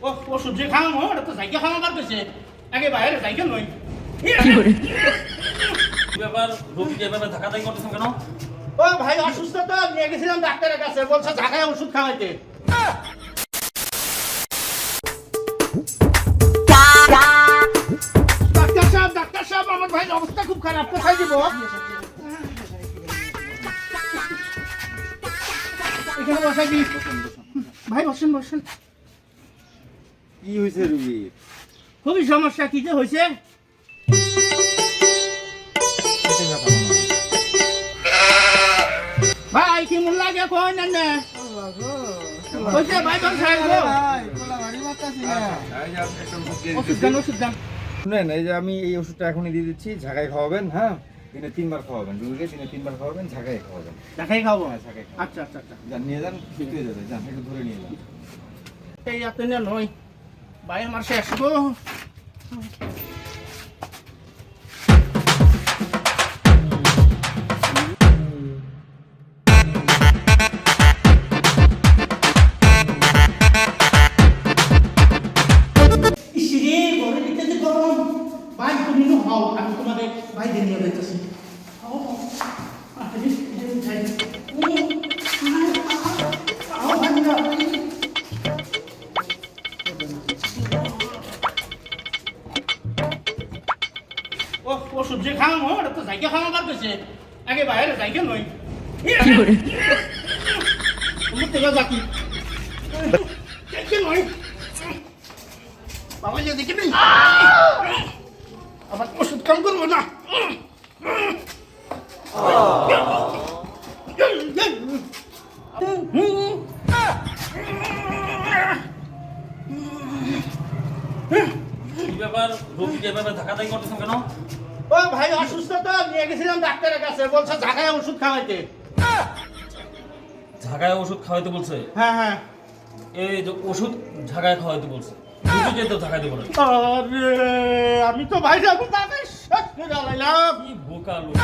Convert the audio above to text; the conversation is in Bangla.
ও ওষুধ যে খাওয়াবো ওটা তো সাইকেল খাওয়াবার পেছে আগে বাইরে সাইকেল নই ব্যাপার রোগীকে এভাবে ধাক্কাধাক্কি করতেছেন কেন? ও ভাই অসুস্থ তো নিয়ে গেছিলাম ডাক্তারের কাছে বলছে ঢাকায় ওষুধ খাওয়াইতে ডাক্তার সাহেব আমার ভাইয়ের অবস্থা খুব খারাপ কোথায় দিব এখানে বসা কি ভাই বসেন বসেন কি হয়েছে রুগী? খুবই সমস্যা কি যে হয়েছে ভাই কি মন লাগে কই না না হইছে ভাই বল সাহেব ওষুধ দান শুনেন, এই যে আমি এই ওষুধটা এখনই দিয়ে দিচ্ছি, ঝাঁকাই খাওয়াবেন। হ্যাঁ, দিনে 3 বার খাওয়াবেন রুগীকে, দিনে 3 বার খাওয়াবেন, ঝাঁকাই খাওয়াবেন। দেখাই খাবো হ্যাঁ, ঝাঁকাই খাওয়াবেন। আচ্ছা আচ্ছা আচ্ছা যান নিয়ে যান, ঠিক হয়ে যাবে। যান একটু ধরে নিয়ে যান। এই এত না নয় ভাই আমার শেষ গো ইসরে ঘরে নিতে গরম ভাই তুমি নো হও আমি তোমাদের বাইরে নিয়ে যাইতেছি ওষুধ যে খাওয়াবো ওটা তো সাইকেল খাওয়াবার পেছে আগে বাইরে সাইকেল নই যাকি সাইকেল নই বাবা যে দেখি নেই আবার ওষুধ কাম করবো না কি ব্যাপার রোগীকে এভাবে ধাক্কাধাক্কি করতেছেন কেন? ও ভাই অসুস্থ তো নিয়ে গেছিলাম ডাক্তারের কাছে বলছে ঢাকায় ওষুধ খাওয়াইতে ঝাঁকায় ওষুধ খাওয়াইতে বলছে? হ্যাঁ হ্যাঁ এই যে ওষুধ ঝাঁকায় খাওয়াইতে বলছে, রোগীকে তো ঝাঁকাইতে বলে। আরে আমি তো ভাই যাবো তাদের শেষ করে আলাইলাম কি বোকা লোক।